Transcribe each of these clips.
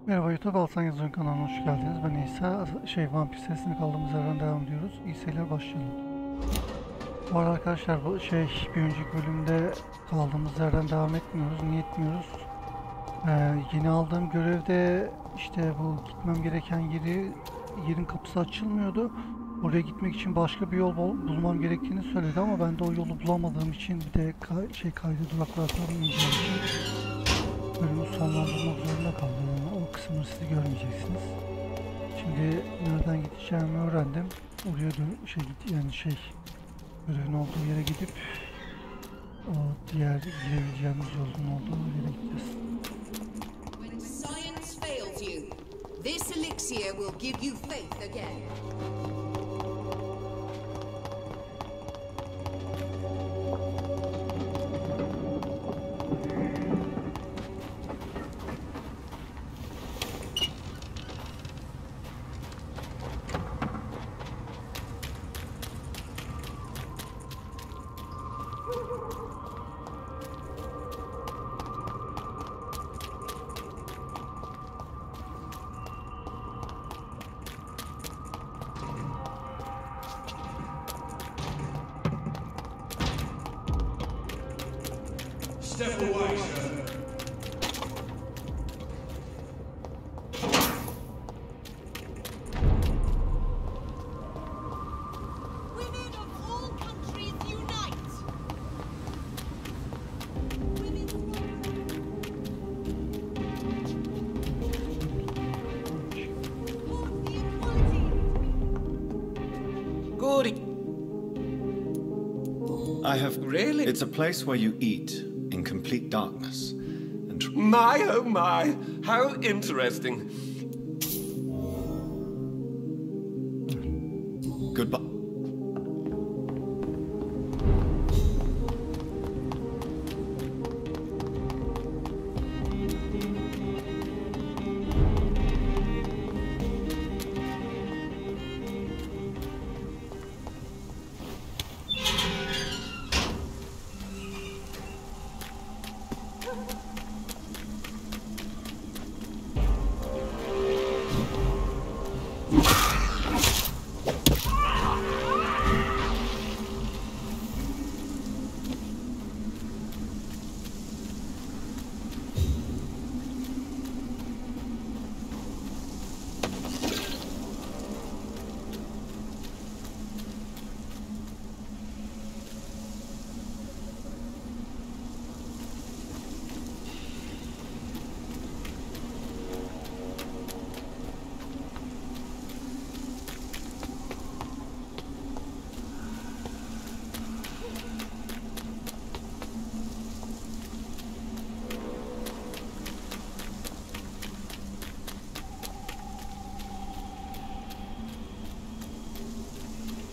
Merhaba YouTube, ALSENYAZ Oyun kanalına hoş geldiniz. Ben İsa. Vampir serisine kaldığımız yerden devam ediyoruz. İyi seyirler, başlayalım. Bu arada arkadaşlar bir önceki bölümde kaldığımız yerden devam etmiyoruz. Niye etmiyoruz? Yeni aldığım görevde işte bu gitmem gereken yerin kapısı açılmıyordu. Oraya gitmek için başka bir yol bulmam gerektiğini söyledi ama ben de o yolu bulamadığım için bir de kaydı duraklar tanımayacağım için bölümü sonlandırmak zorunda kaldım. Yani o kısmını siz görmeyeceksiniz. Şimdi nereden gideceğimi öğrendim. Oraya görevin olduğu yere gidip o diğer girebileceğimiz yolun olduğu yere gideceğiz. When science fails you, this elixir will give you faith again. Step away, sir. Women of all countries unite! Good. I have... Really? It's a place where you eat in complete darkness. And My, oh my, how interesting. goodbye.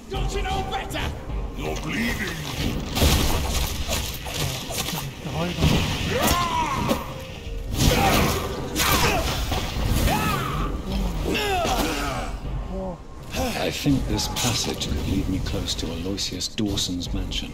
Don't you know better? You're bleeding. I think this passage could lead me close to Aloysius Dawson's mansion.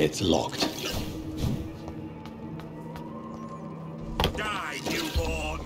It's locked. Die, newborn!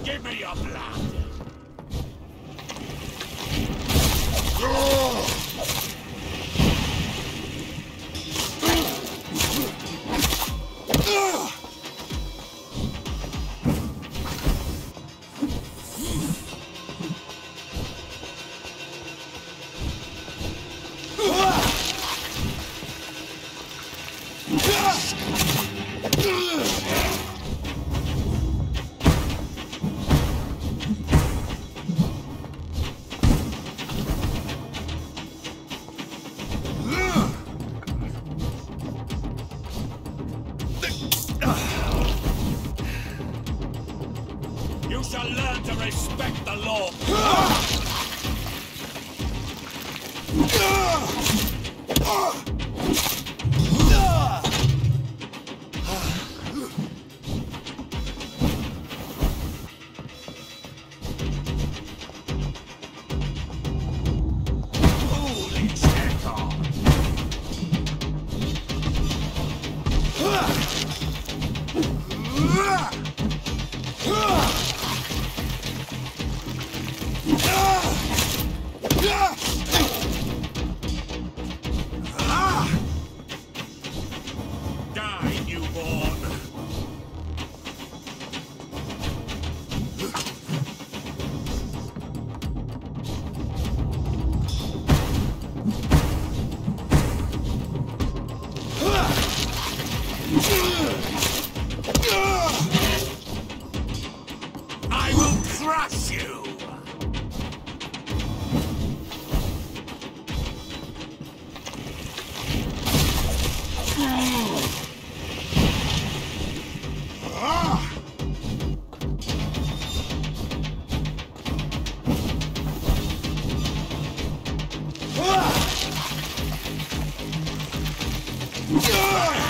Give me your blood! You shall learn to respect the law. Holy checker. Die, newborn! I will crush you!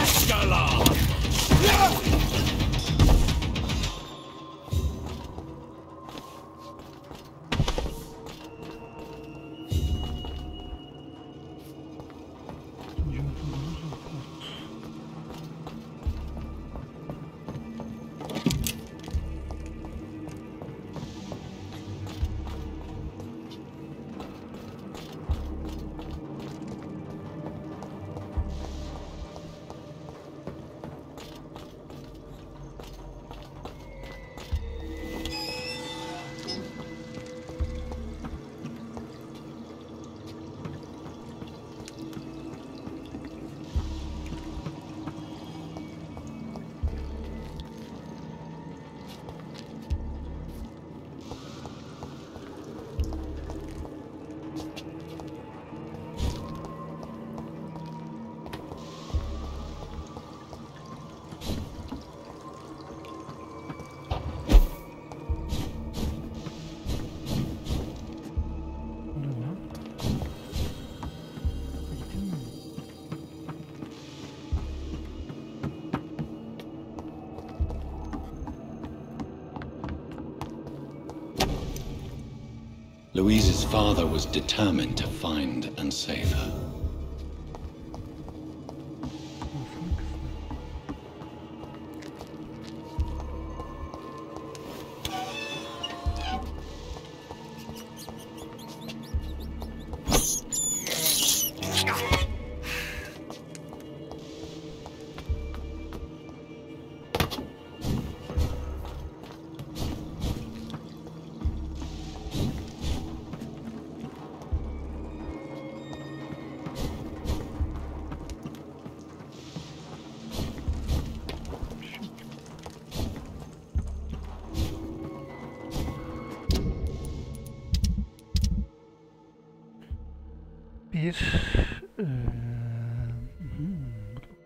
ASCALON'A! Louise's father was determined to find and save her.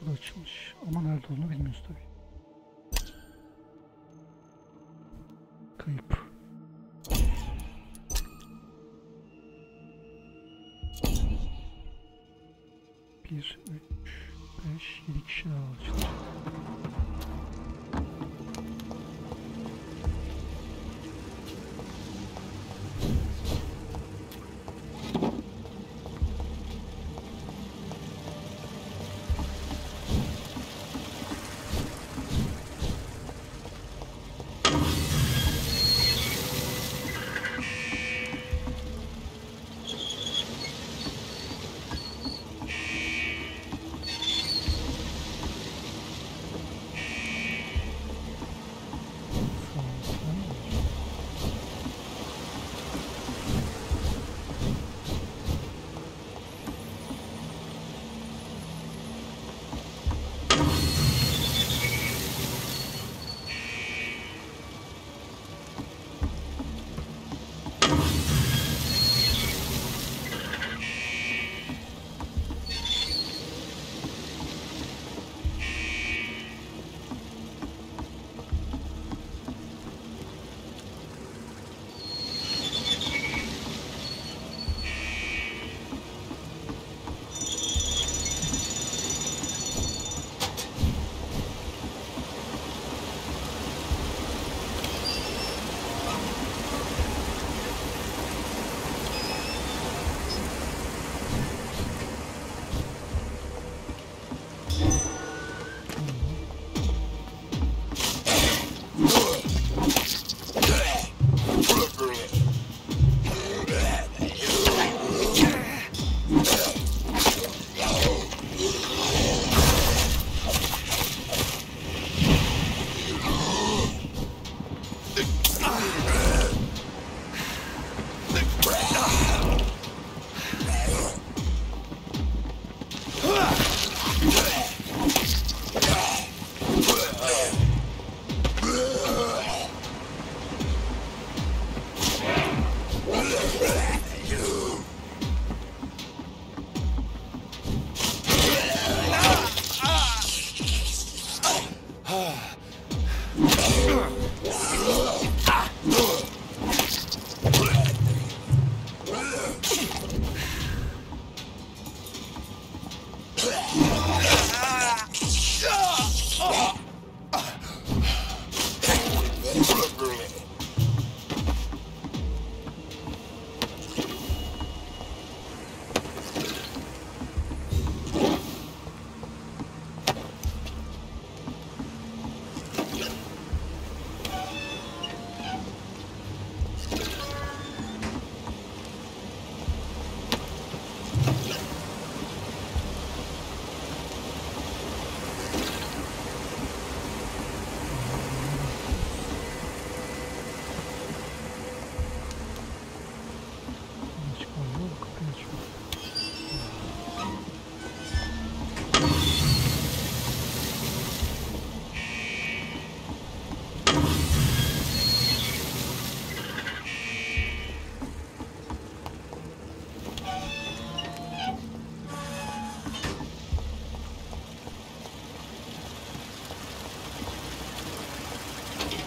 Bu açılmış ama nerede olduğunu bilmiyoruz tabii. Kayıp. Bir, 3, 5, 7 kişi daha açılacak.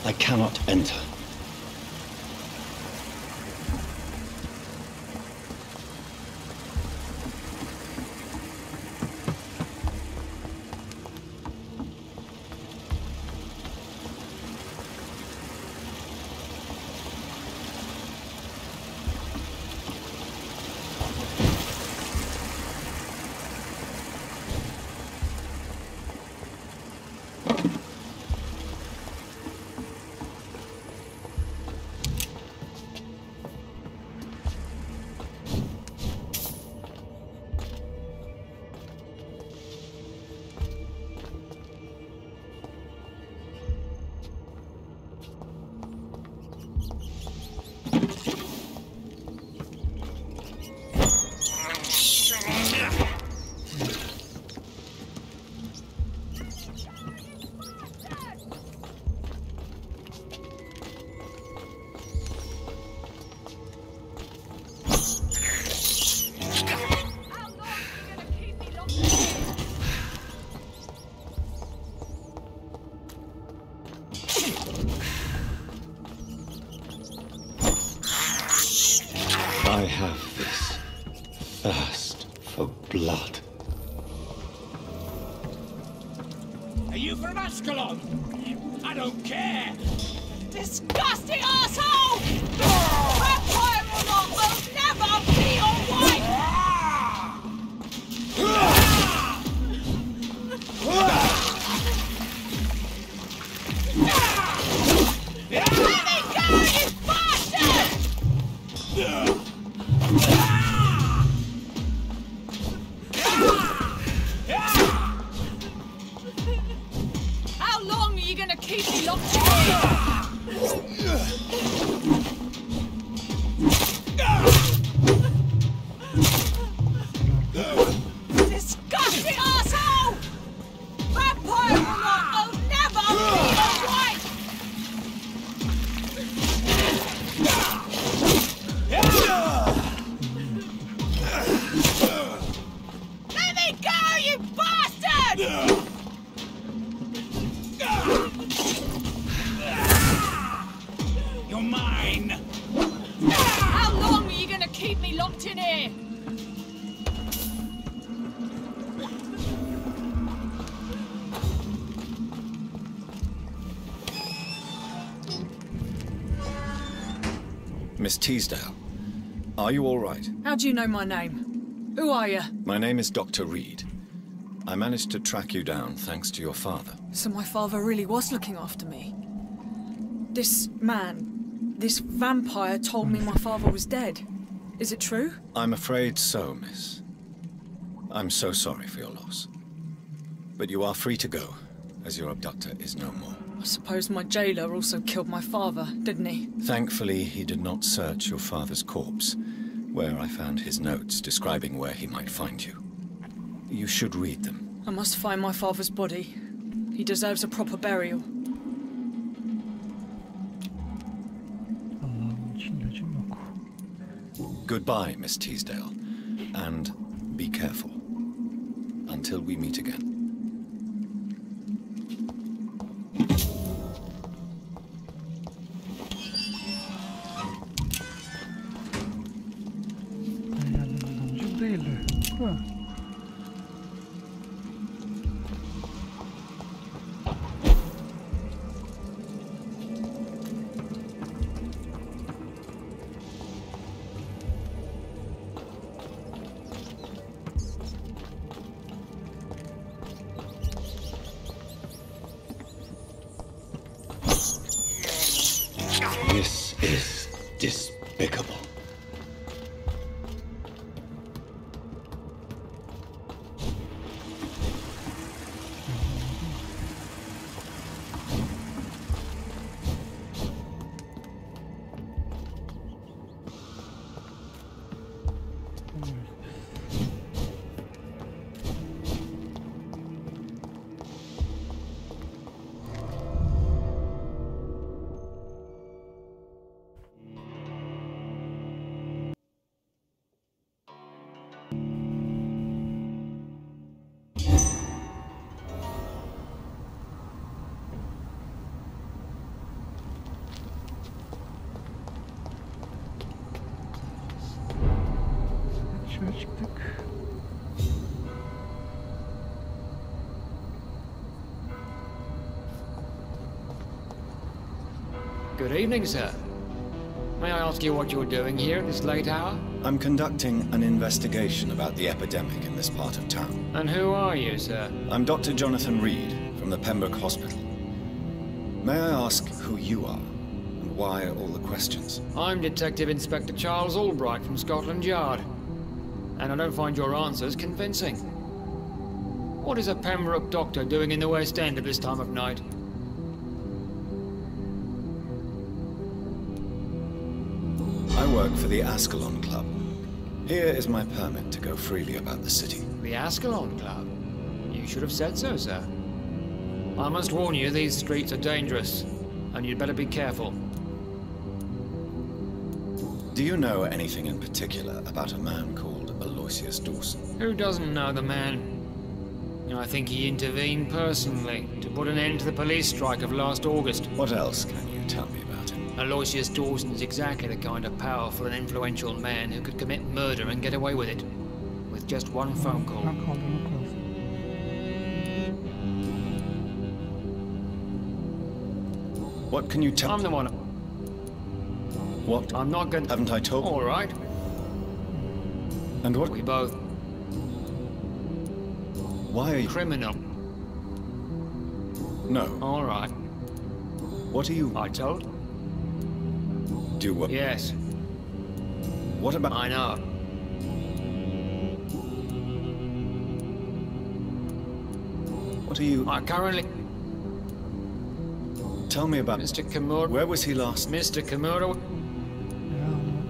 I cannot enter. blood. Are you from Ascalon? I don't care. Disgusting asshole! Vampire or not, I'll never be your wife! Let me go, you bastard! How long are you gonna keep me locked in here? Disgusting asshole! Vampire or not, I'll never be your wife! Let me go, you bastard! You're mine. How long are you gonna keep me locked in here? Miss Teasdale, are you all right? How do you know my name? Who are you? My name is Dr. Reed. I managed to track you down thanks to your father. So my father really was looking after me. This man, this vampire told me my father was dead. Is it true? I'm afraid so, miss. I'm so sorry for your loss. But you are free to go, as your abductor is no more. I suppose my jailer also killed my father, didn't he? Thankfully, he did not search your father's corpse, where I found his notes describing where he might find you. You should read them. I must find my father's body. He deserves a proper burial. Allah'ın içindecim yok. Goodbye, Miss Teasdale, and be careful. Until we meet again. Yerlerimden değildi. Ha. This is despicable. Dışarı çıktık. Good evening, sir. May I ask you what you're doing here at this late hour? I'm conducting an investigation about the epidemic in this part of town. And who are you, sir? I'm Dr. Jonathan Reed from the Pembroke Hospital. May I ask who you are and why all the questions? I'm Detective Inspector Charles Albright from Scotland Yard. And I don't find your answers convincing. What is a Pembroke doctor doing in the West End at this time of night? I work for the ASCALON Club. Here is my permit to go freely about the city. The Ascalon Club? You should have said so, sir. I must warn you, these streets are dangerous, and you'd better be careful. Do you know anything in particular about a man called Aloysius Dawson? Who doesn't know the man? I think he intervened personally to put an end to the police strike of last August. What else can you tell me about him? Aloysius Dawson is exactly the kind of powerful and influential man who could commit murder and get away with it. With just one phone call. Ben kaldırmak lazım. What can you tell? I'm the one. What? I'm not going. Haven't I told? All right. And what? We both Why are you? criminal. No. All right. What are you? I told. Do what? Yes, What about? I know. What are you? I currently, Tell me about. Mr. Kimura. Where was he last? Mr. Kimura. Ya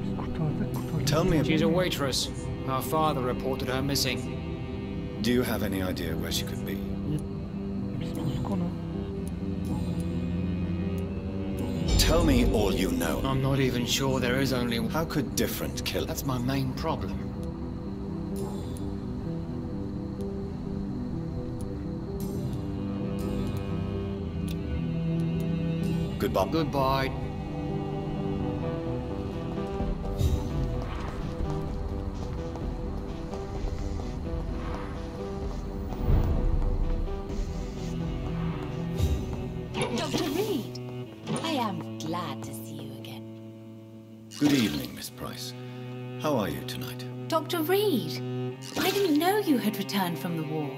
biz kurtardık. Tell me. She's a waitress. Her father reported her missing. Do you have any idea where she could be? Biz bulduk onu. Tell me all you know. I'm not even sure there is only one. How could different kill? That's my main problem. Goodbye. Goodbye. Dr. Reed, I am glad to see you again. Good evening, Miss Price. How are you tonight? Dr. Reed, I didn't know you had returned from the war.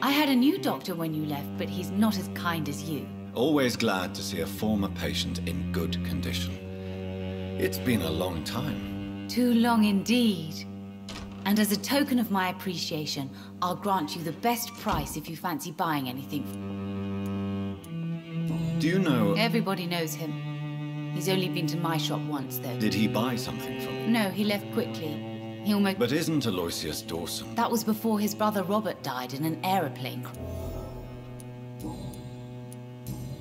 I had a new doctor when you left, but he's not as kind as you. Always glad to see a former patient in good condition. It's been a long time. Too long indeed. And as a token of my appreciation, I'll grant you the best price if you fancy buying anything. Do you know? Everybody knows him. He's only been to my shop once, though. Did he buy something from you? No, he left quickly. He almost... But isn't Aloysius Dawson? That was before his brother Robert died in an aeroplane crash.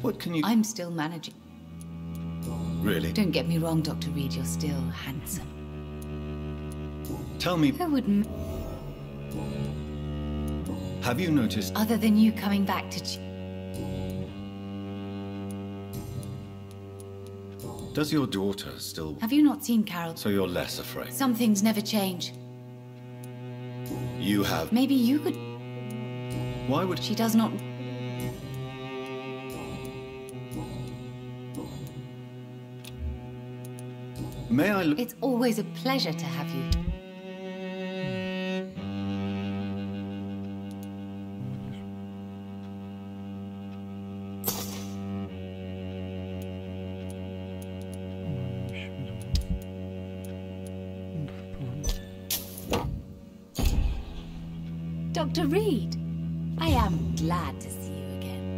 What can you... I'm still managing. Really? Don't get me wrong, Dr. Reed, you're still handsome. Tell me, Who would... have you noticed... Other than you coming back to... Does your daughter still... Have you not seen Carol? So you're less afraid? Some things never change. You have... Maybe you could... Why would... She does not... May I look... It's always a pleasure to have you. Dr. Reed, I am glad to see you again.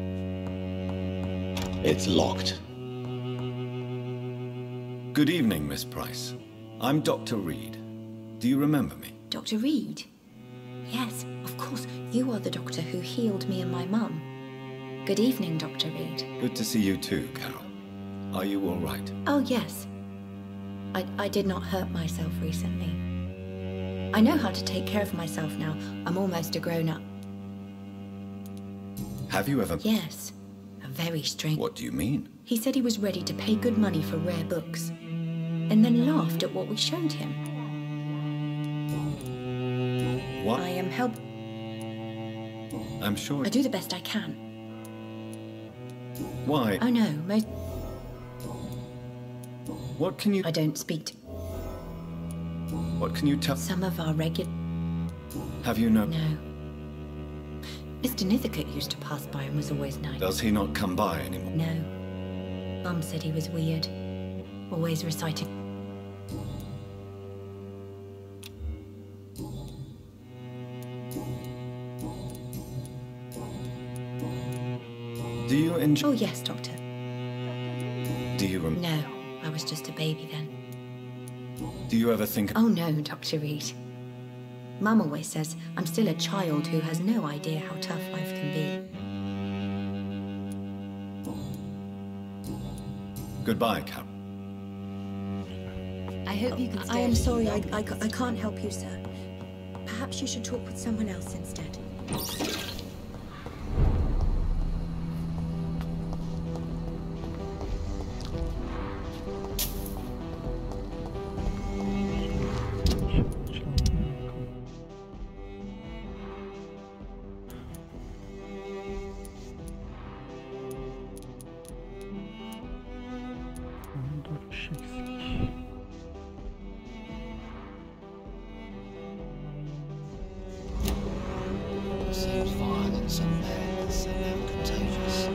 It's locked. Good evening, Miss Price. I'm Dr. Reed. Do you remember me? Dr. Reed? Yes, of course. You are the doctor who healed me and my mum. Good evening, Dr. Reed. Good to see you too, Carol. Are you all right? Oh, yes. I did not hurt myself recently. I know how to take care of myself now. I'm almost a grown-up. Have you ever... Yes. A very strange... What do you mean? He said he was ready to pay good money for rare books, and then laughed at what we showed him. What? I am help... I'm sure... I do the best I can. Why? Oh no, most... What can you... I don't speak to... What can you tell... Some of our regular... Have you no... No. Mr. Nithercote used to pass by and was always nice. Does he not come by anymore? No. Mum said he was weird. Always reciting... Do you enjoy... Oh yes, Doctor. Do you No, I was just a baby then. Do you ever think... Oh no, Dr. Reed. Mum always says I'm still a child who has no idea how tough life can be. Goodbye, Carol. I hope you can stay... I am sorry, I can't help you, sir. Perhaps you should talk with someone else instead. seems violence and madness are now contagious.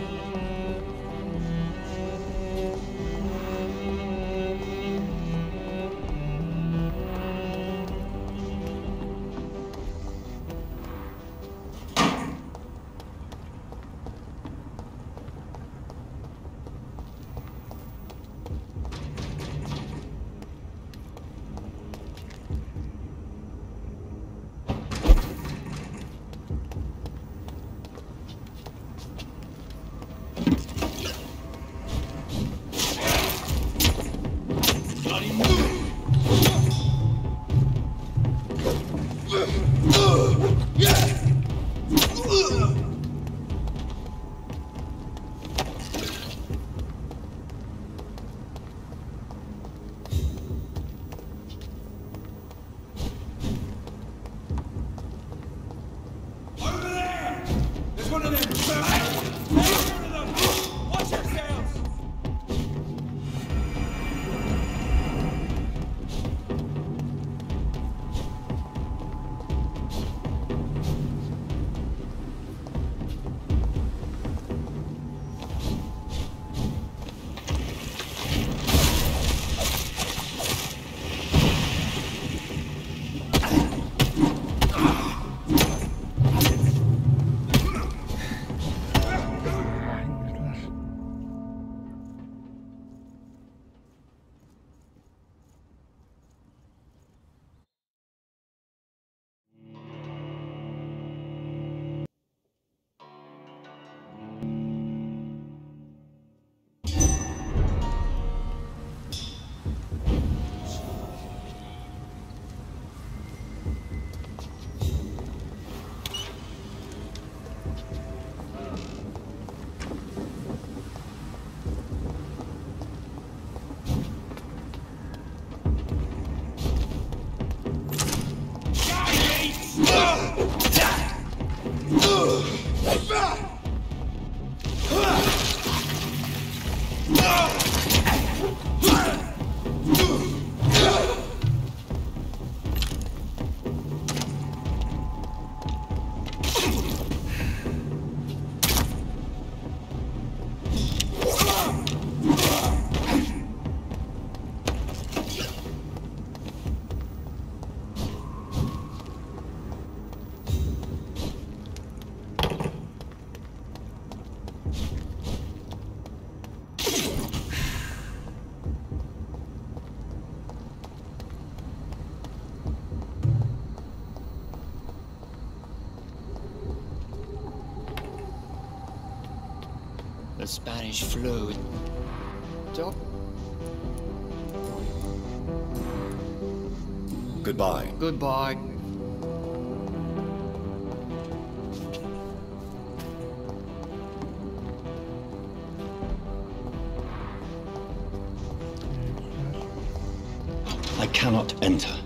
The Spanish flu. Doc? Goodbye. Goodbye. I cannot enter.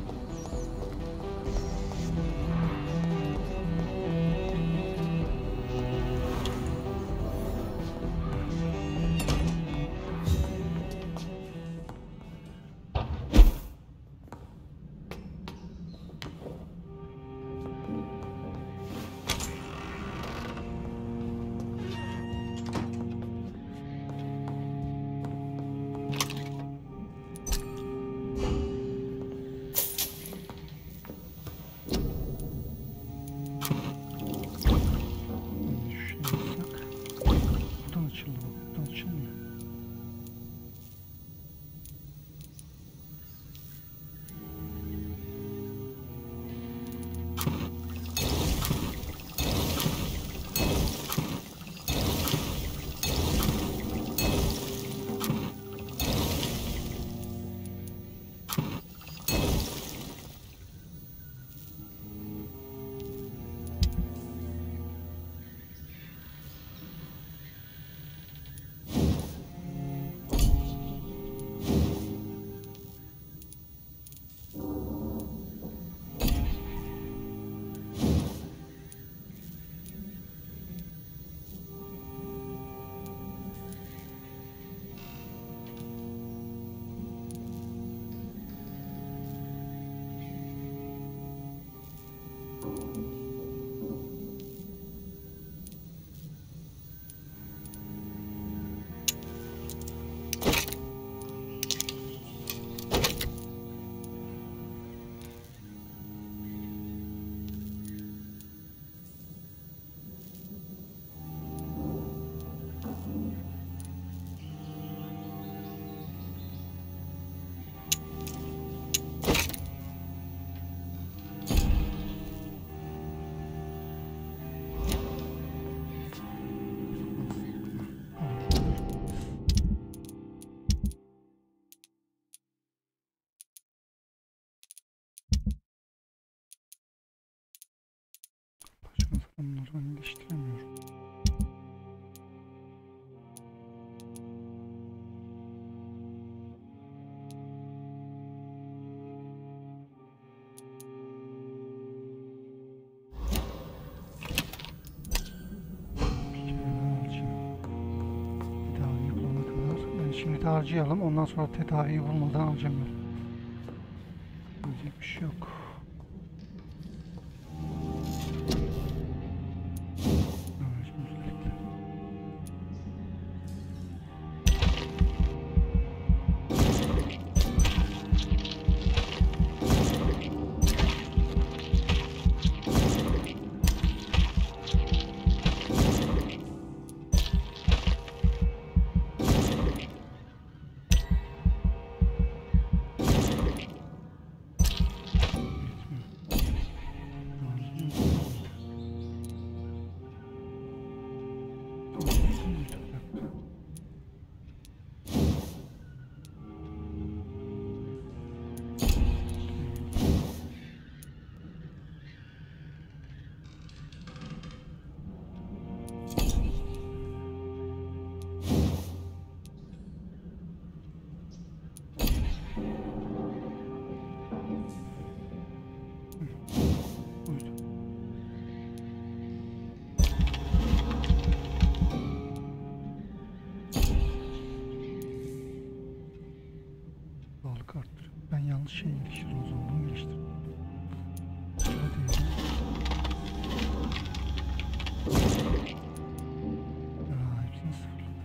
Bunları iyileştiremiyorum. Şimdi de harcayalım. Ondan sonra tedaviyi bulmadan alacağım ben. Diyecek bir şey yok. Ben yanlış şey geliştirdim o zaman. Bunu geliştirdim. Hepsini sıfırladım.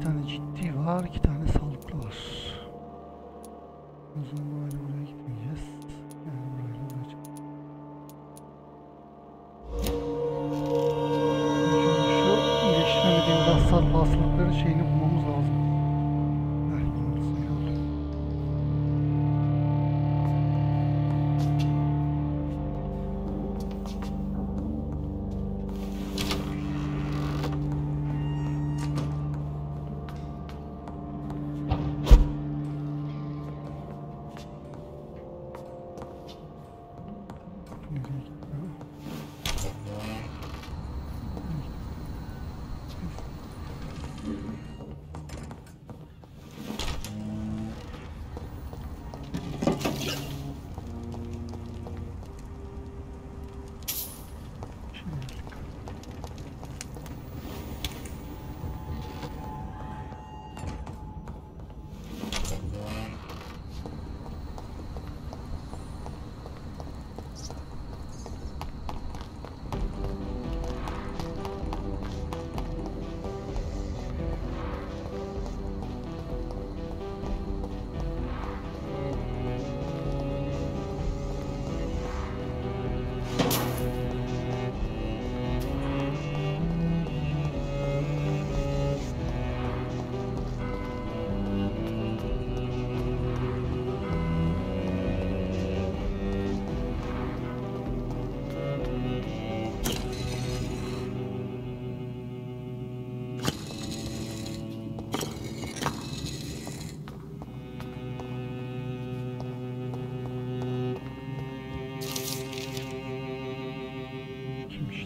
tane ciddi var, 2 tane sağlıklı var. O zaman burayla buraya gitmeyeceğiz. Yani burayla buraya. Şu iyileştiremediğimiz hastalıkların şeyini bulmamız lazım. Belki bulması iyi olur.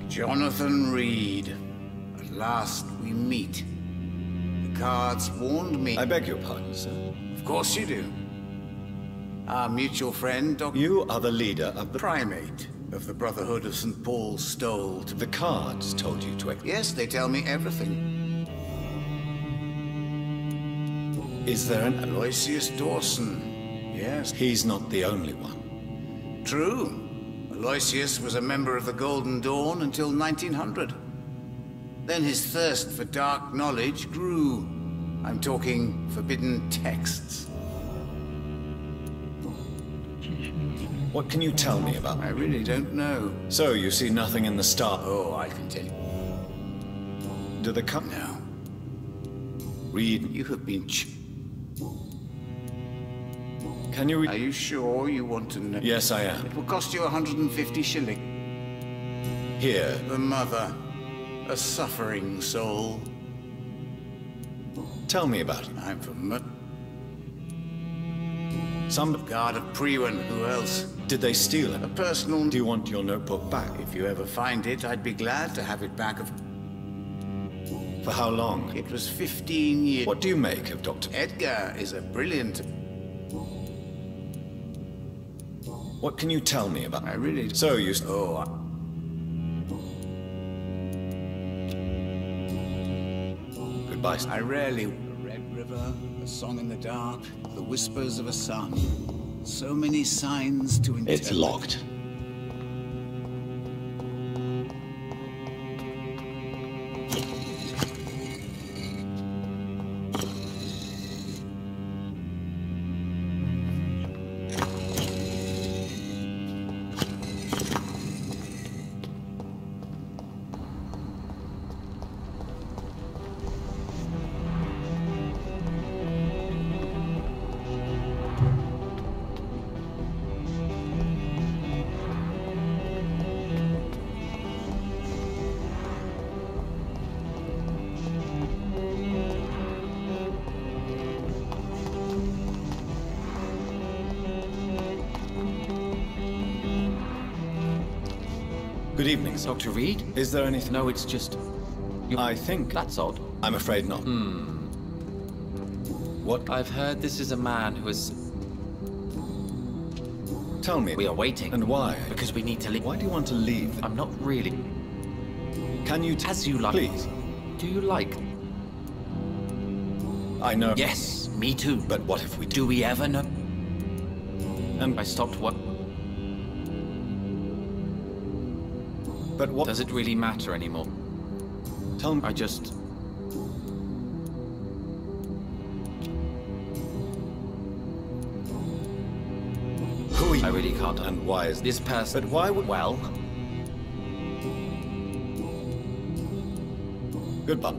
Jonathan Reed. At last we meet. The cards warned me. I beg your pardon, sir. Of course you do. Our mutual friend, Dr. You are the leader of the Primate of the Brotherhood of St. Paul's Stole. The cards told you to... Yes, they tell me everything. Is there an... Aloysius Dawson. Yes. He's not the only one. True. Aloysius was a member of the Golden Dawn until 1900. Then his thirst for dark knowledge grew. I'm talking forbidden texts. What can you tell me about them? I really don't know. So, you see nothing in the star... Oh, I can tell you. Do the cup... No. Read... You have been... Can you read... Are you sure you want to know? Yes, I am. It will cost you 150 shillings. Here. The mother. A suffering soul. Tell me about it. I'm from... Some... Guard of Priwen. Who else? Did they steal it? A personal... Do you want your notebook back? If you ever find it, I'd be glad to have it back. For how long? It was 15 years. What do you make of Dr. Edgar is a brilliant... What can you tell me about... I really... So you... Oh, Goodbye. I rarely... The Red River, a song in the dark, the whispers of a sun. So many signs to interpret. It's locked. Good evening, sir. Dr. Reed? Is there anything... No, it's just... I think... That's odd. I'm afraid not. What? I've heard this is a man who is... Tell me. We are waiting. And why? Because we need to leave. Why do you want to leave? I'm not really... Can you... As you like. Please. Do you like... I know... Yes, me too. But what if we do? Do we ever know? And I stopped what... But what... Does it really matter anymore? Tell me... I just... I really can't. And why is This person... But why would... Well... Goodbye.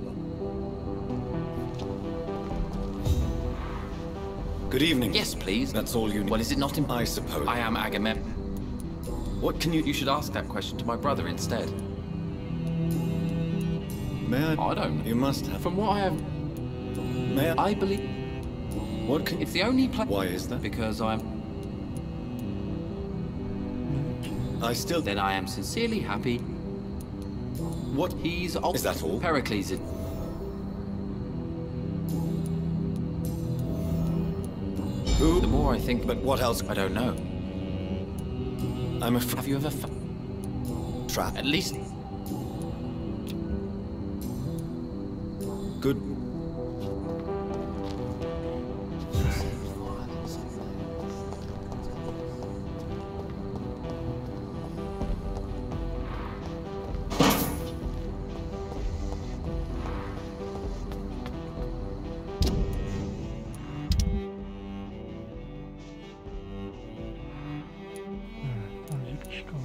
Good evening. Yes, please. That's all you need. Well, is it not I suppose. I am Agamemnon. What can you... You should ask that question to my brother instead. May I... I don't know. You must have... From what I have... May I... I believe... What can... It's the only place... Why is that? Because I'm... I still... Then I am sincerely happy. What? He's... Is that all? Pericles is... Who? The more I think... But what else? I don't know. I'm afraid... Have you ever... Trap. At least... Good... Sadece bir kişi kaldı.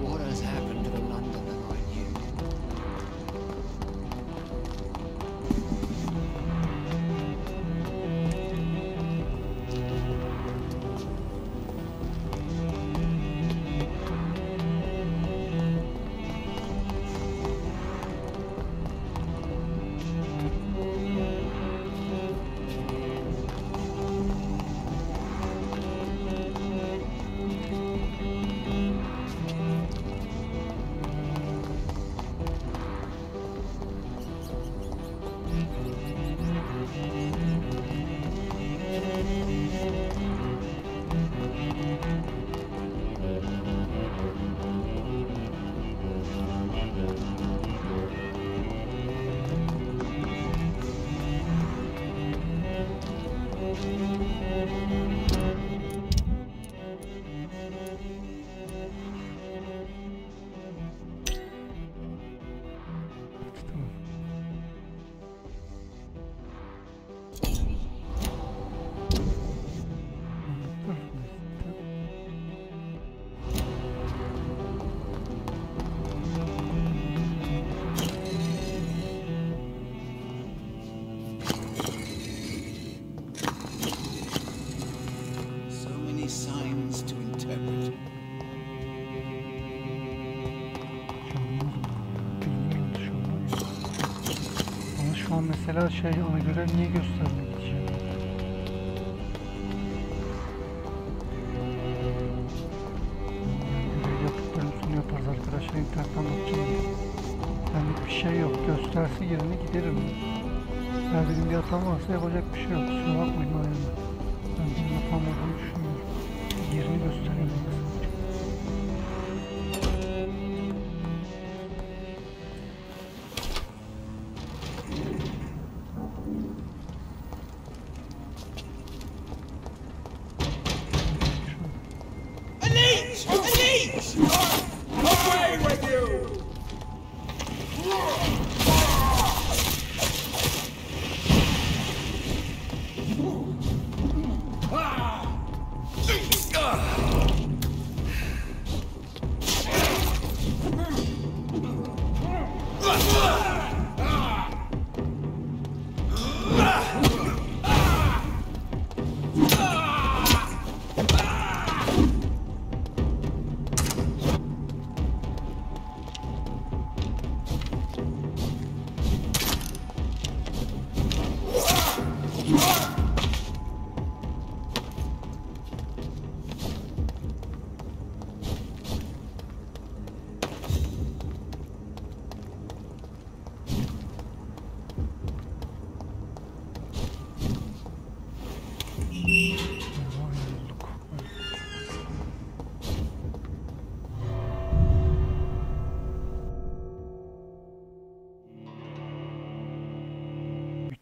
What has happened to the London that I knew? So many signs to interpret. Ama şu an mesela ana görev niye göstermek için? Görev yapıp bölümsünü yaparız arkadaşlar. İnternetten bakacağım. Benlik bir şey yok. Gösterse yerine giderim. Eğer benim bir hatam varsa yapacak bir şey yok. Kusura bakmayın ayağına. Ben benim hatam olduğunu düşünmüyorum. Yerini gösteriyorum. Away with you!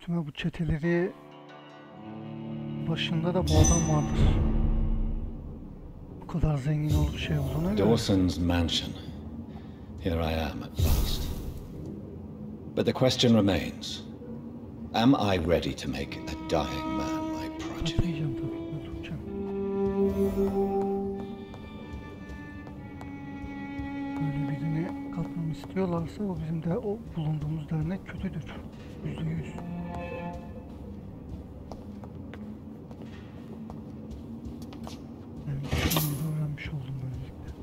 Bu çeteleri başında da bu adam vardır. Bu kadar zengin olduğu şey olduğuna göre. Dawson's mansion. Here I am at last. But the question remains. Am I ready to make a dying man my progeny? Atlayacağım tabii, öldüreceğim. Böyle birini katmamı istiyorlarsa o bizim de o bulunduğumuz dernek kötüdür. %100. Öğrenmiş oldum böylelikle.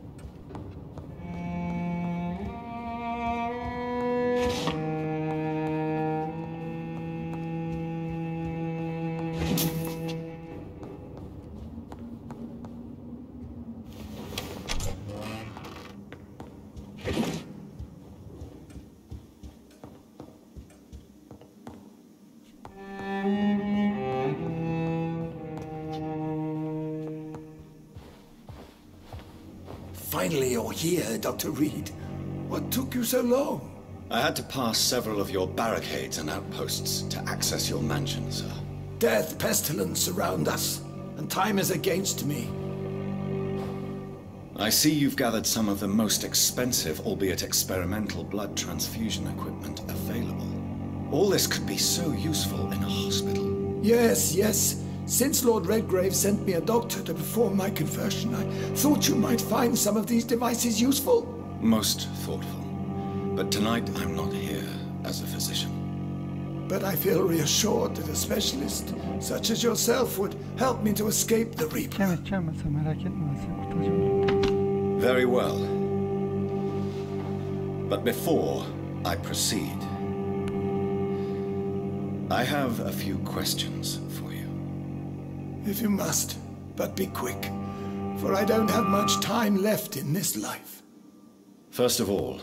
Finally, you're here, Dr. Reed. What took you so long? I had to pass several of your barricades and outposts to access your mansion, sir. Death, pestilence surround us, and time is against me. I see you've gathered some of the most expensive, albeit experimental, blood transfusion equipment available. All this could be so useful in a hospital. Yes, yes. Since Lord Redgrave sent me a doctor to perform my conversion, I thought you might find some of these devices useful. Most thoughtful. But tonight I'm not here as a physician. But I feel reassured that a specialist such as yourself would help me to escape the Reaper. Very well. But before I proceed, I have a few questions for you. If you must, but be quick, for I don't have much time left in this life. First of all,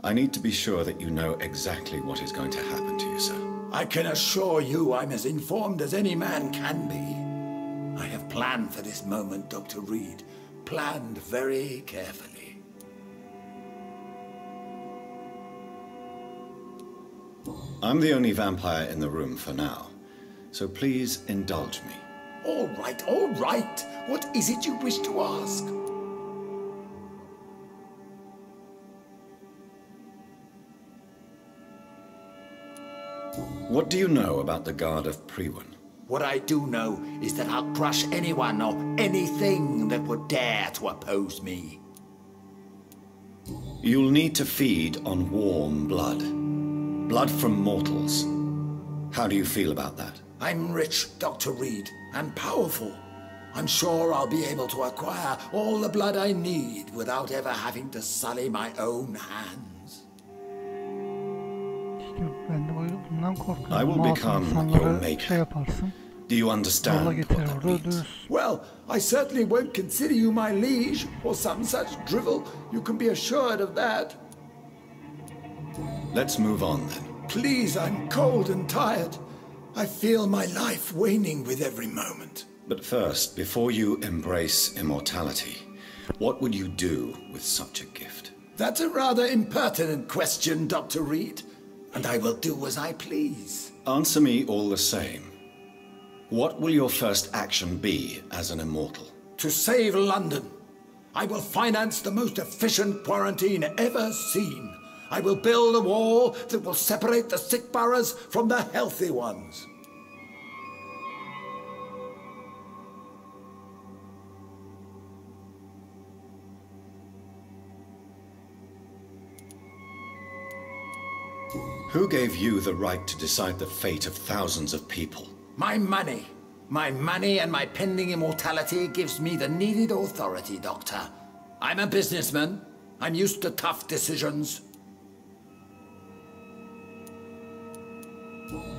I need to be sure that you know exactly what is going to happen to you, sir. I can assure you I'm as informed as any man can be. I have planned for this moment, Dr. Reed. Planned very carefully. I'm the only vampire in the room for now, so please indulge me. All right, all right. What is it you wish to ask? What do you know about the Guard of Priwen? What I do know is that I'll crush anyone or anything that would dare to oppose me. You'll need to feed on warm blood. Blood from mortals. How do you feel about that? I'm rich, Dr. Reed, and powerful. I'm sure I'll be able to acquire all the blood I need without ever having to sully my own hands. I will become your maker. Do you understand what that means? Well, I certainly won't consider you my liege or some such drivel. You can be assured of that. Let's move on then. please, I'm cold and tired. I feel my life waning with every moment. But first, before you embrace immortality, what would you do with such a gift? That's a rather impertinent question, Dr. Reed, and I will do as I please. Answer me all the same. What will your first action be as an immortal? To save London. I will finance the most efficient quarantine ever seen. I will build a wall that will separate the sick boroughs from the healthy ones. Who gave you the right to decide the fate of thousands of people? My money. My money and my pending immortality gives me the needed authority, Doctor. I'm a businessman. I'm used to tough decisions.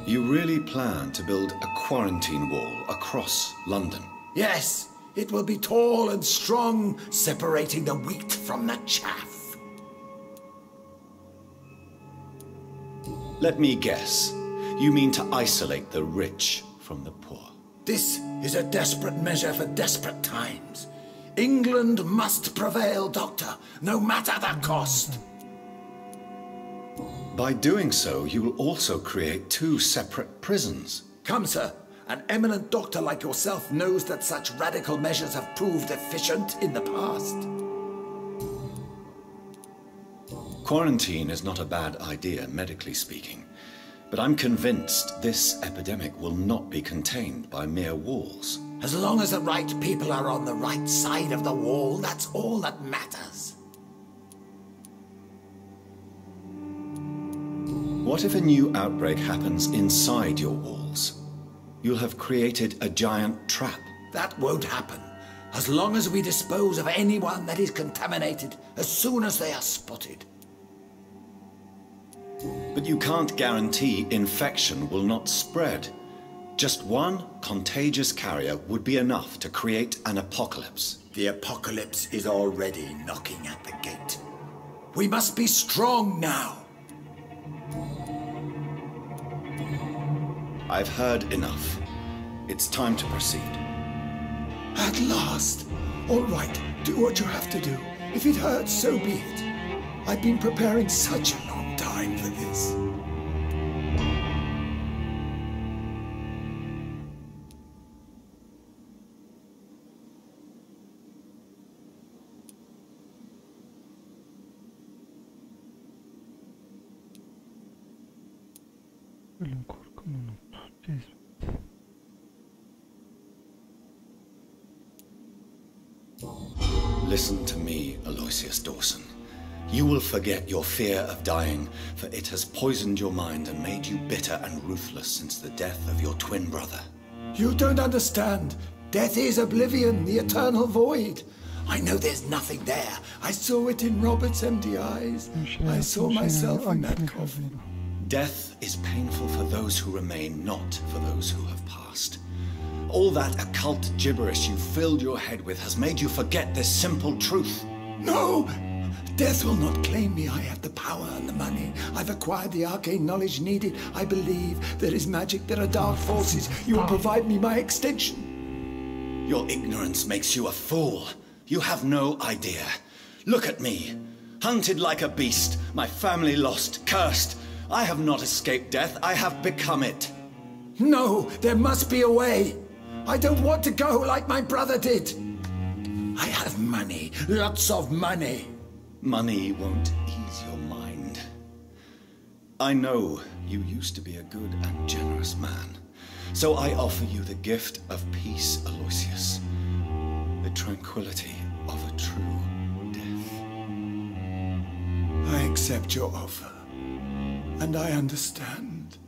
You really plan to build a quarantine wall across London? Yes, it will be tall and strong, separating the wheat from the chaff. Let me guess. You mean to isolate the rich from the poor? This is a desperate measure for desperate times. England must prevail, Doctor, no matter the cost. By doing so, you will also create two separate prisons. Come, sir. An eminent doctor like yourself knows that such radical measures have proved efficient in the past. Quarantine is not a bad idea, medically speaking. But I'm convinced this epidemic will not be contained by mere walls. As long as the right people are on the right side of the wall, that's all that matters. What if a new outbreak happens inside your walls? You'll have created a giant trap. That won't happen. As long as we dispose of anyone that is contaminated as soon as they are spotted. But you can't guarantee infection will not spread. Just one contagious carrier would be enough to create an apocalypse. The apocalypse is already knocking at the gate. We must be strong now. I've heard enough. It's time to proceed. At last. All right, do what you have to do. If it hurts, so be it. I've been preparing such a long time for this. Ölüm korkumu unut. Cezbet. Listen to me, Aloysius Dawson. You will forget your fear of dying, for it has poisoned your mind and made you bitter and ruthless since the death of your twin brother. You don't understand. Death is oblivion, the eternal void. I know there's nothing there. I saw it in Robert's empty eyes. I saw myself in that coffin. Death is painful for those who remain, not for those who have passed. All that occult gibberish you filled your head with has made you forget this simple truth. No! Death will not claim me. I have the power and the money. I've acquired the arcane knowledge needed. I believe there is magic, there are dark forces. You will provide me my extinction. Your ignorance makes you a fool. You have no idea. Look at me. Hunted like a beast, my family lost, cursed. I have not escaped death, I have become it. No, there must be a way. I don't want to go like my brother did. I have money, lots of money. Money won't ease your mind. I know you used to be a good and generous man, so I offer you the gift of peace, Aloysius. The tranquility of a true death. I accept your offer, and I understand.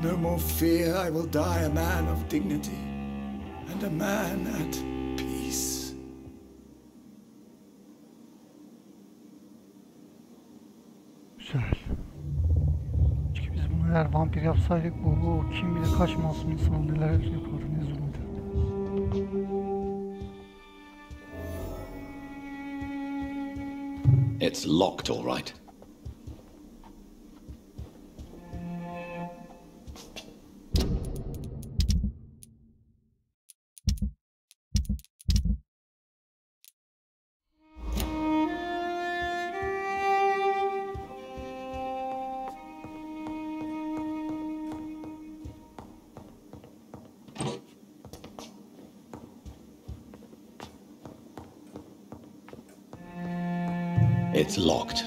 No more fear, I will die a man of dignity, and a man at peace. Güzel. Çünkü biz bunu eğer vampir yapsaydık bu kim bilir kaç masum insan neler yapardı, ne zulmederdi. It's locked, all right. It's locked.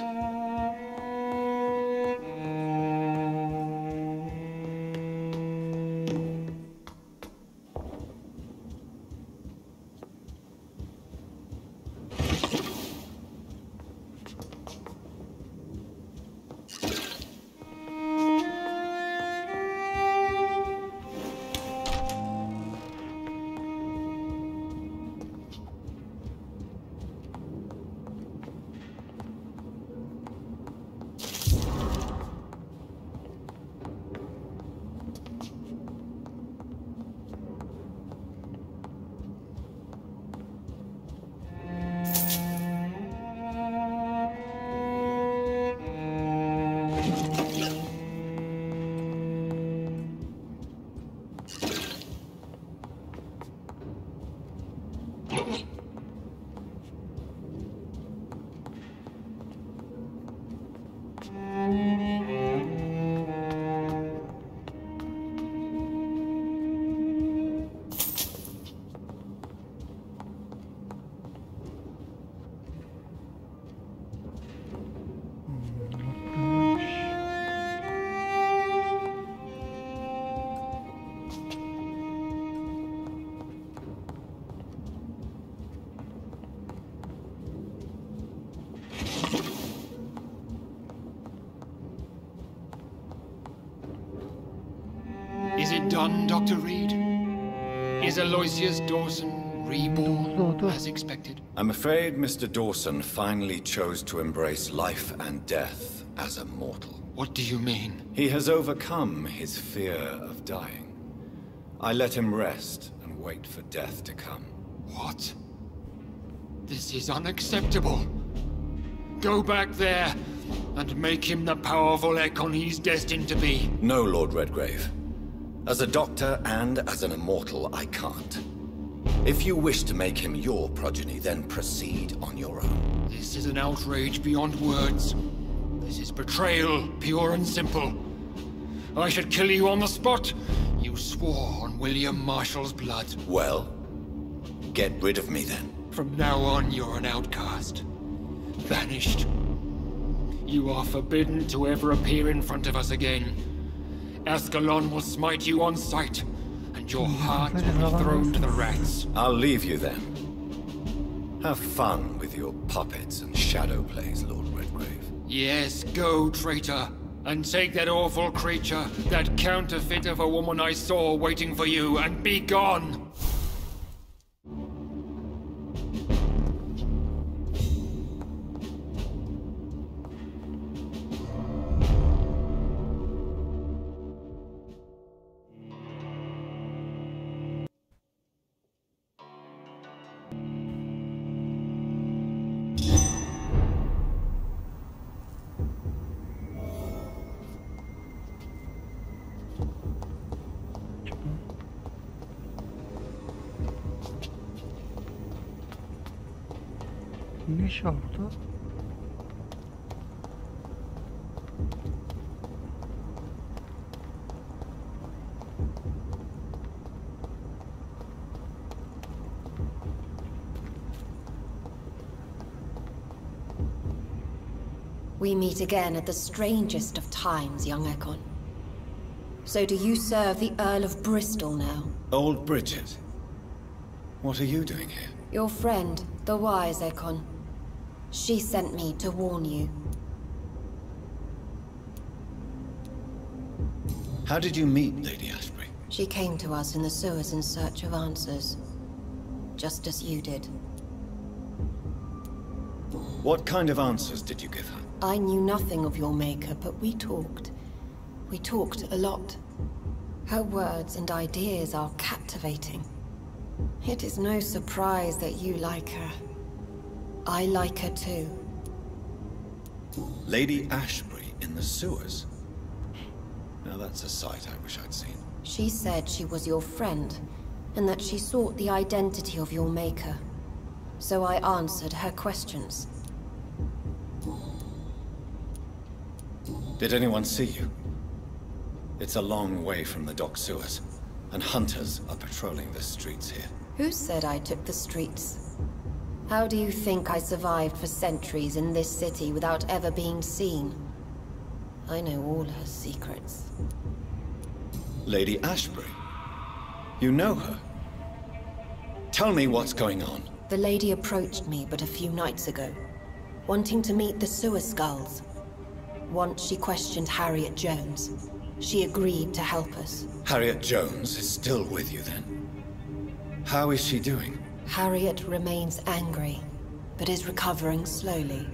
Is it done, Dr. Reed? Is Aloysius Dawson reborn as expected? I'm afraid Mr. Dawson finally chose to embrace life and death as a mortal. What do you mean? He has overcome his fear of dying. I let him rest and wait for death to come. What? This is unacceptable. Go back there and make him the powerful Ekon he's destined to be. No, Lord Redgrave. As a doctor and as an immortal, I can't. If you wish to make him your progeny, then proceed on your own. This is an outrage beyond words. This is betrayal, pure and simple. I should kill you on the spot. You swore on William Marshall's blood. Well, get rid of me then. From now on, you're an outcast. Banished. You are forbidden to ever appear in front of us again. ASCALON will smite you on sight, and your heart will be thrown to the rats. I'll leave you then. Have fun with your puppets and shadow plays, Lord Redgrave. Yes, go, traitor, and take that awful creature, that counterfeit of a woman I saw waiting for you, and be gone! Ne iş var burada? We meet again at the strangest of times, young Ekon. So do you serve the Earl of Bristol now? Old Bridget, what are you doing here? Your friend, the wise Ekon. She sent me to warn you. How did you meet Lady Ashbury? She came to us in the sewers in search of answers. Just as you did. What kind of answers did you give her? I knew nothing of your maker, but we talked. We talked a lot. Her words and ideas are captivating. It is no surprise that you like her. I like her too. Lady Ashbury in the sewers? Now that's a sight I wish I'd seen. She said she was your friend, and that she sought the identity of your maker. So I answered her questions. Did anyone see you? It's a long way from the dock sewers, and hunters are patrolling the streets here. Who said I took the streets? How do you think I survived for centuries in this city without ever being seen? I know all her secrets. Lady Ashbury? You know her? Tell me what's going on. The lady approached me but a few nights ago, wanting to meet the sewer skulls. Once she questioned Harriet Jones. She agreed to help us. Harriet Jones is still with you then? How is she doing? Harriet remains angry, but is recovering slowly.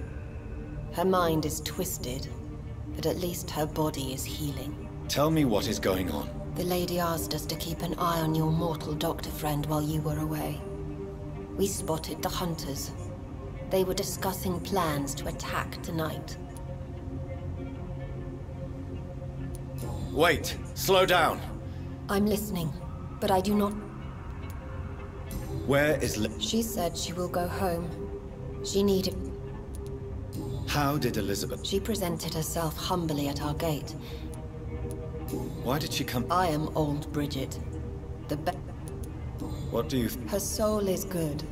Her mind is twisted, but at least her body is healing. Tell me what is going on. The lady asked us to keep an eye on your mortal doctor friend while you were away. We spotted the hunters. They were discussing plans to attack tonight. Wait, slow down. I'm listening, but I do not... Where is She said she will go home. She needed... How did Elizabeth... She presented herself humbly at our gate. Why did she come... I am old Bridget. What do you... Her soul is good,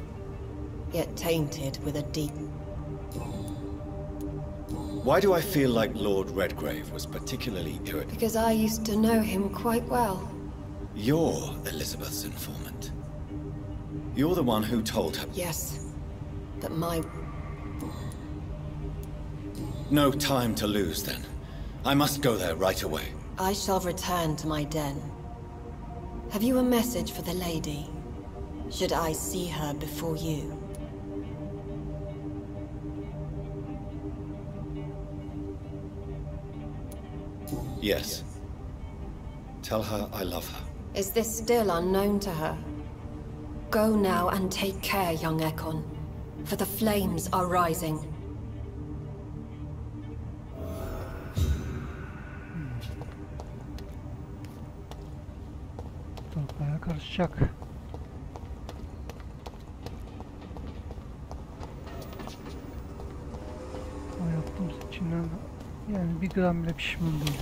yet tainted with a deep... Why do I feel like Lord Redgrave was particularly irritated? Because I used to know him quite well. You're Elizabeth's informant. You're the one who told her... Yes, but my... No time to lose, then. I must go there right away. I shall return to my den. Have you a message for the lady? Should I see her before you? Yes. Tell her I love her. Is this still unknown to her? Go now and take care, young Ekon, for the flames are rising. Bayağı karışacak. O yaptığımız içinden yani bir gram bile pişman değil.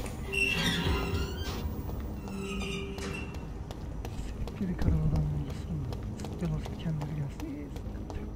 Siktir karabadan olmasın. Sıkıyorlarsa kendileri gelsin. İyi, sıkıntı yok.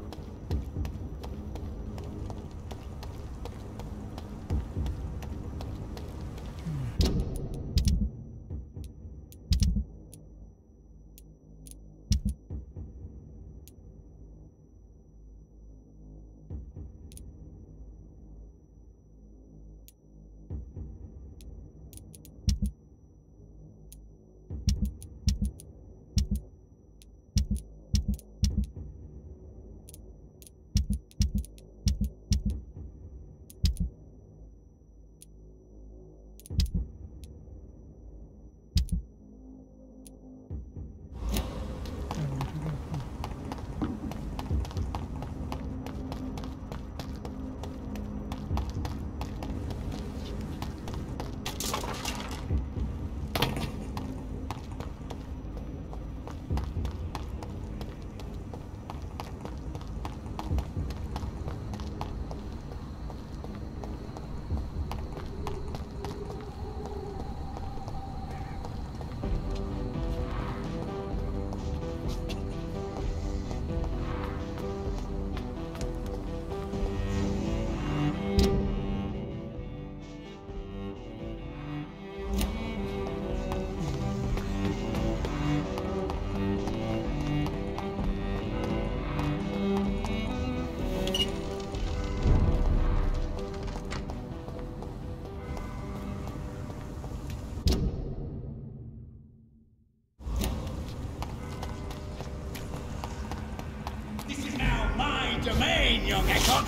Domain, young Ekon.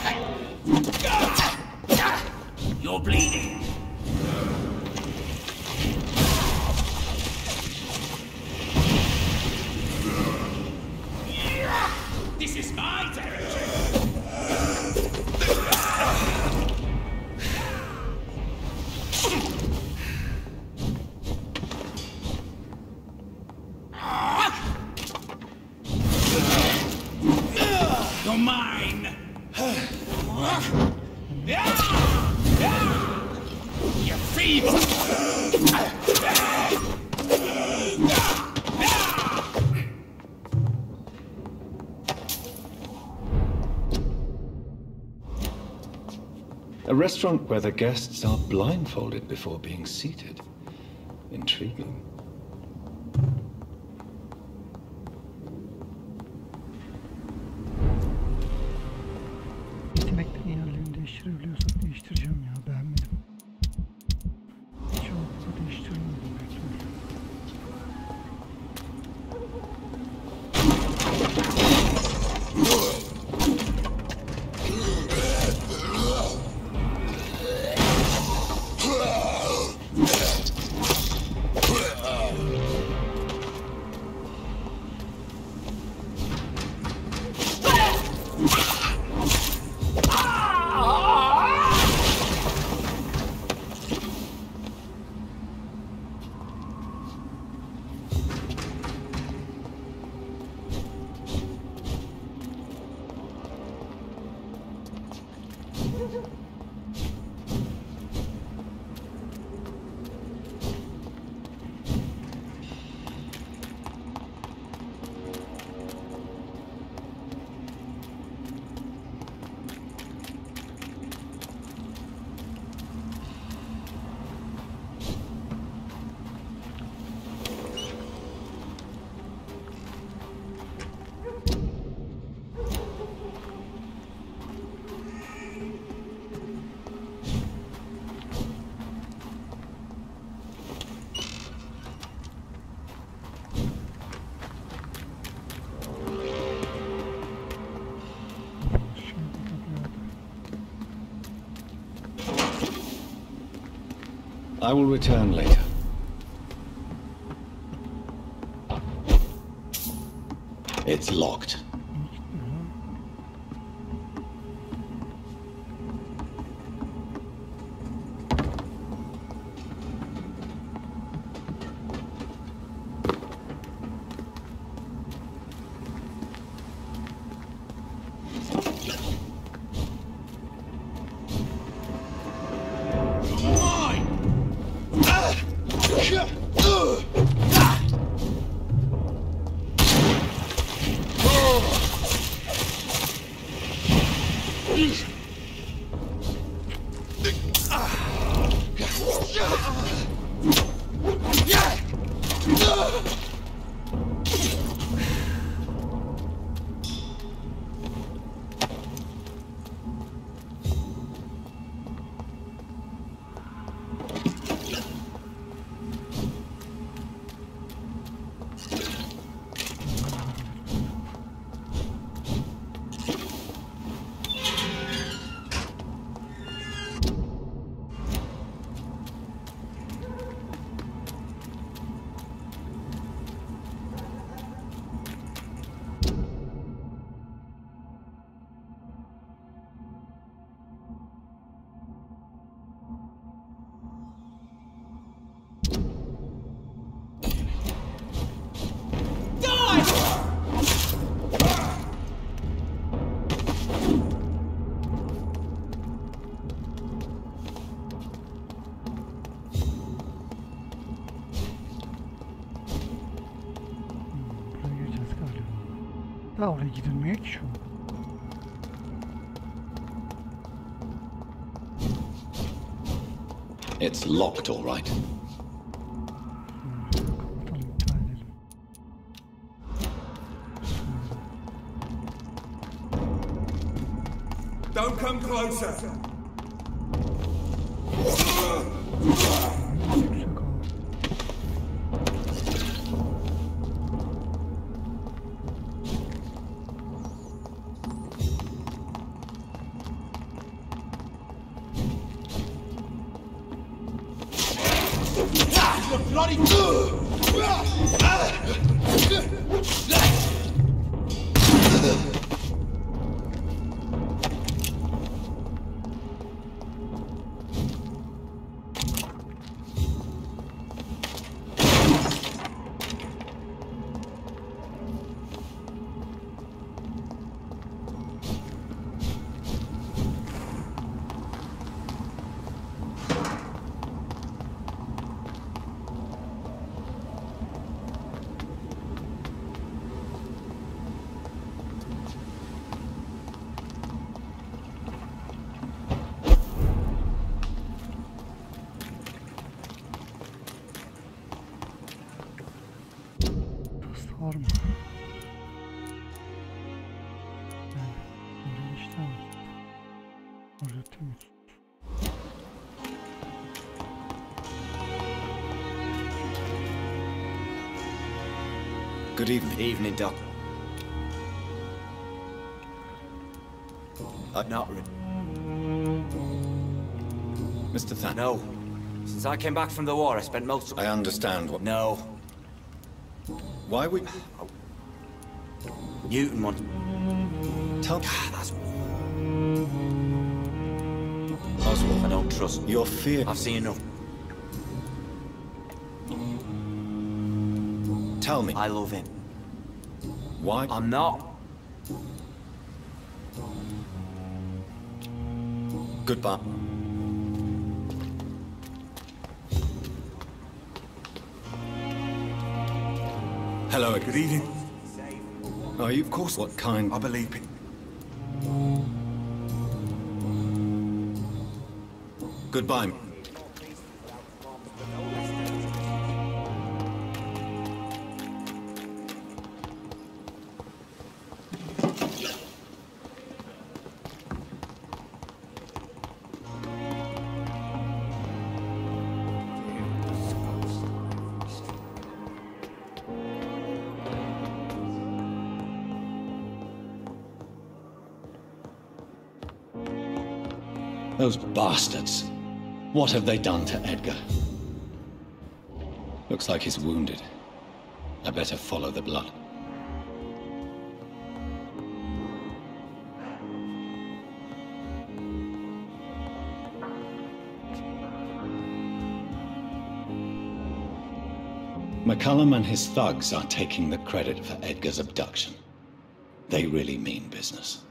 You're bleeding. This is my territory. You're mine! You feeble! A restaurant where the guests are blindfolded before being seated. Intriguing. Yeteneklerin yerlerini değiştirebiliyorsak değiştireceğim ya. Beğenmedim. Çoğunlukla değiştirmedim belki. I will return later. It's locked. Daha oraya gidilmiyor ki şu an. It's locked, all right. Don't come closer. Good evening. Evening, Doc. I've not Mr. Than. No. Since I came back from the war, I spent most of... I understand what... No. Why we... Newton wanted... Tell me. That's... Oswald, I don't trust... Your fear... I've seen enough. Tell me. I love him. Why? I'm not. Goodbye. Hello, Good evening. Are you, of course, what kind? I believe it. Goodbye. Those bastards. What have they done to Edgar? Looks like he's wounded. I better follow the blood. McCullum and his thugs are taking the credit for Edgar's abduction. They really mean business.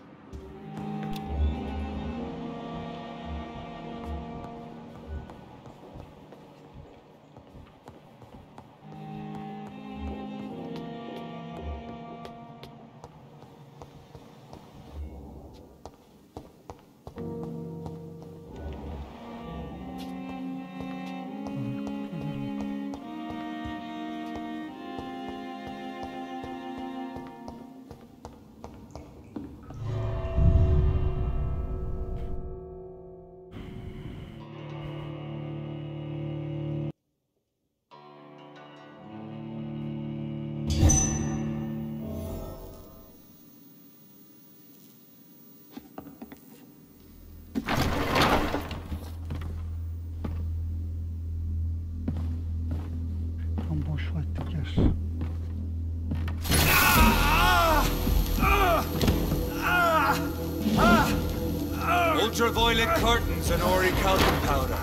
Ultraviolet curtains and Ori calcium powder.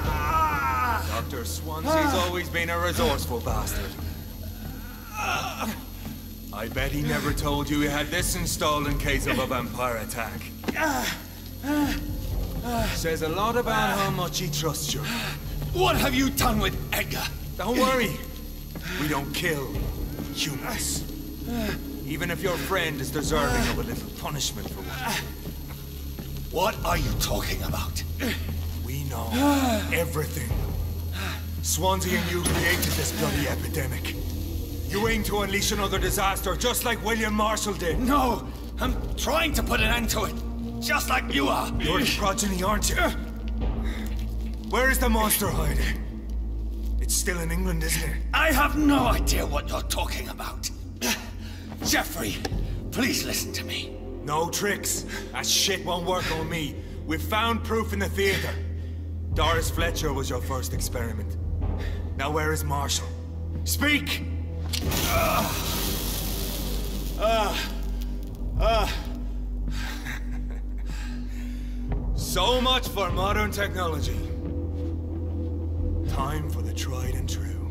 Dr. Swansea's always been a resourceful bastard. I bet he never told you he had this installed in case of a vampire attack. Says a lot about how much he trusts you. What have you done with Edgar? Don't worry. We don't kill humans. Even if your friend is deserving of a little punishment for what? What are you talking about? We know everything. Swansea and you created this bloody epidemic. You aim to unleash another disaster, just like William Marshall did. No! I'm trying to put an end to it, just like you are. You're the progeny, aren't you? Where is the monster hiding? It's still in England, isn't it? I have no idea what you're talking about. Jeffrey, please listen to me. No tricks. That shit won't work on me. We've found proof in the theater. Doris Fletcher was your first experiment. Now where is Marshall? Speak! So much for modern technology. Time for the tried and true.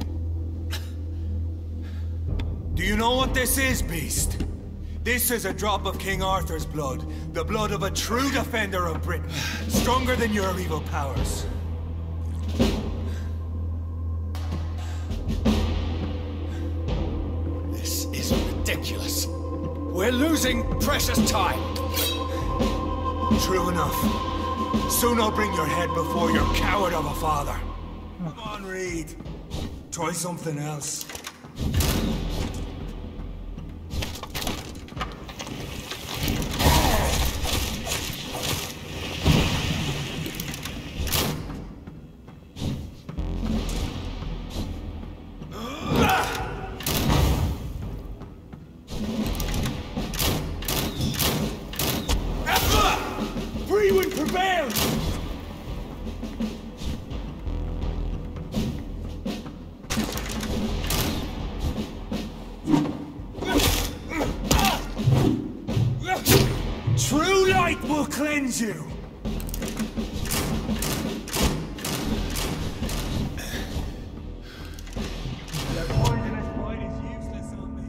Do you know what this is, Beast? This is a drop of King Arthur's blood. The blood of a true defender of Britain. Stronger than your evil powers. This is ridiculous. We're losing precious time. True enough. Soon I'll bring your head before your coward of a father. Come on, Reed. Try something else. prevail! True light will cleanse you! Their poisonous bite is useless on me.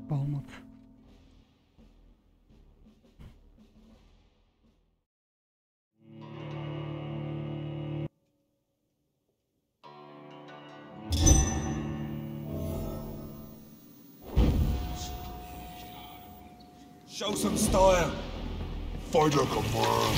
Olmadı. Show some style. Fight like a man.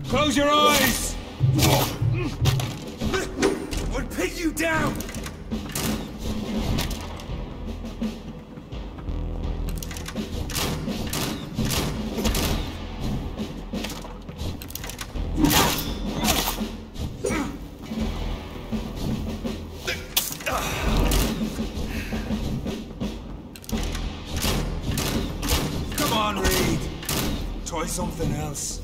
Close your eyes! I'll pin you down! Come on, Reed. Try something else.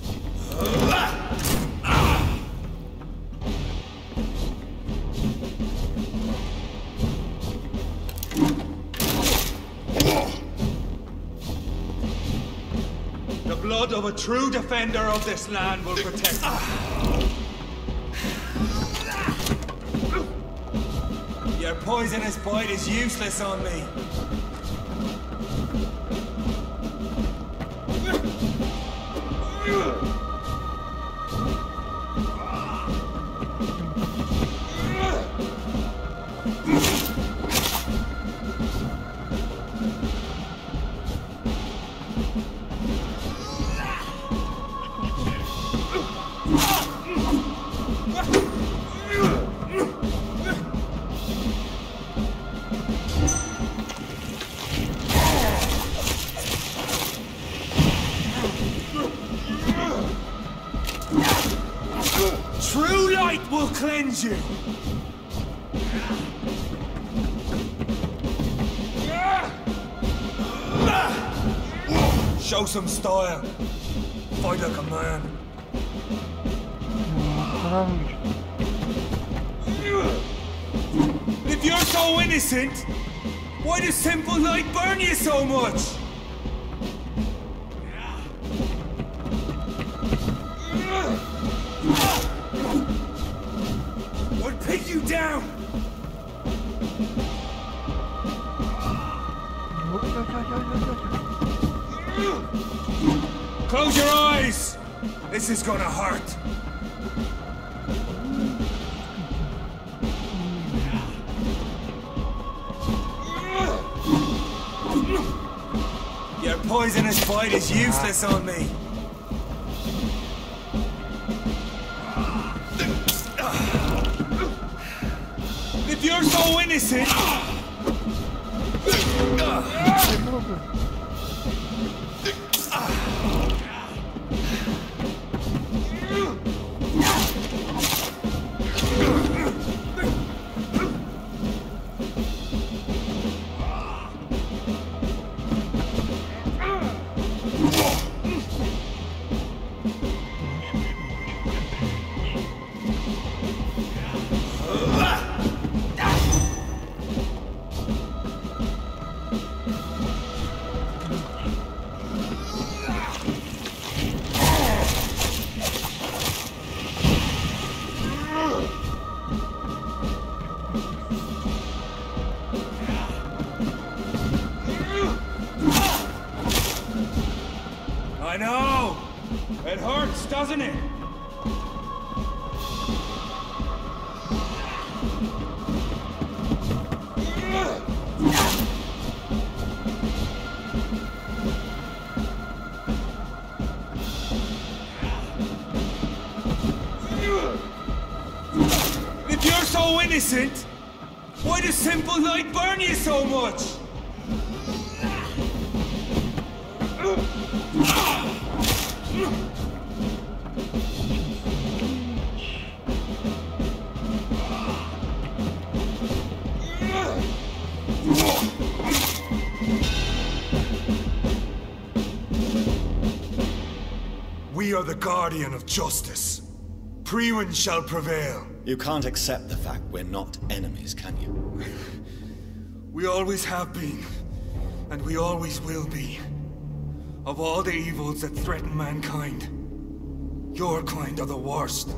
The blood of a true defender of this land will protect you. Your poisonous bite is useless on me. True light will cleanse you. Show some style. Fight like a man. If you're so innocent, why does simple light burn you so much? I'll pin you down! Close your eyes! This is gonna hurt. Your poisonous bite is useless on me. If you're so innocent... I know! It hurts, doesn't it? If you're so innocent, why does simple light burn you so much? We are the guardian of justice. Priwen shall prevail. You can't accept the fact we're not enemies, can you? We always have been, and we always will be. Of all the evils that threaten mankind, your kind are the worst.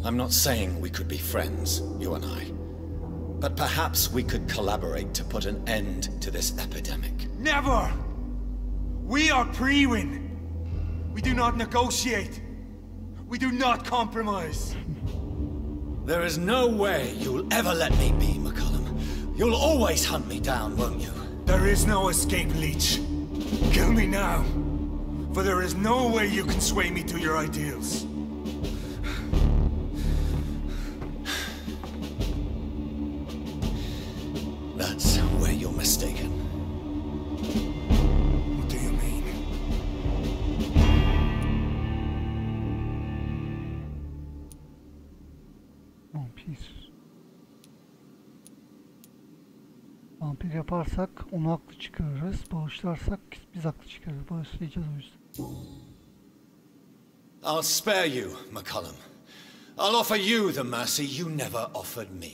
I'm not saying we could be friends, you and I. But perhaps we could collaborate to put an end to this epidemic. Never! We are Priwen. We do not negotiate. We do not compromise. There is no way you'll ever let me be, McCullum. You'll always hunt me down, won't you? There is no escape, Leech. Kill me now. For there is no way you can sway me to your ideals. That's where you're mistaken. What do you mean? Vampir. Vampir yaparsak onu haklı çıkarırız. Bağışlarsak biz haklı çıkarırız. Bağışlayacağız o yüzden. I'll spare you, McCullum. I'll offer you the mercy you never offered me.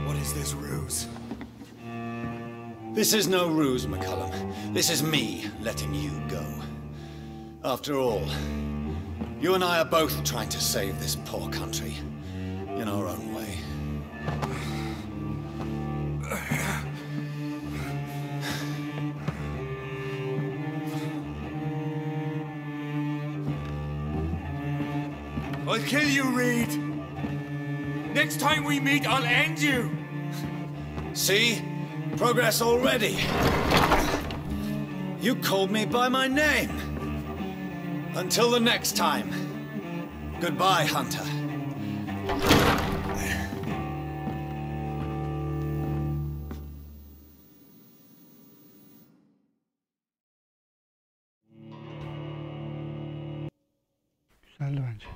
What is this ruse? This is no ruse, McCullum. This is me letting you go. After all, you and I are both trying to save this poor country in our own way. I'll kill you, Reed. Next time we meet, I'll end you. See? Progress already. You called me by my name. Until the next time. Goodbye, Hunter. Güzeldi bence.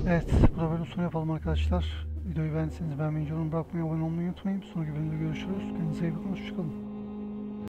Evet, burada bölüm sonu yapalım arkadaşlar. Videoyu beğendiyseniz beğenmeyi, yorum bırakmayı, abone olmayı unutmayın. Sonraki bölümde görüşürüz. Kendinize iyi bakın, hoşçakalın.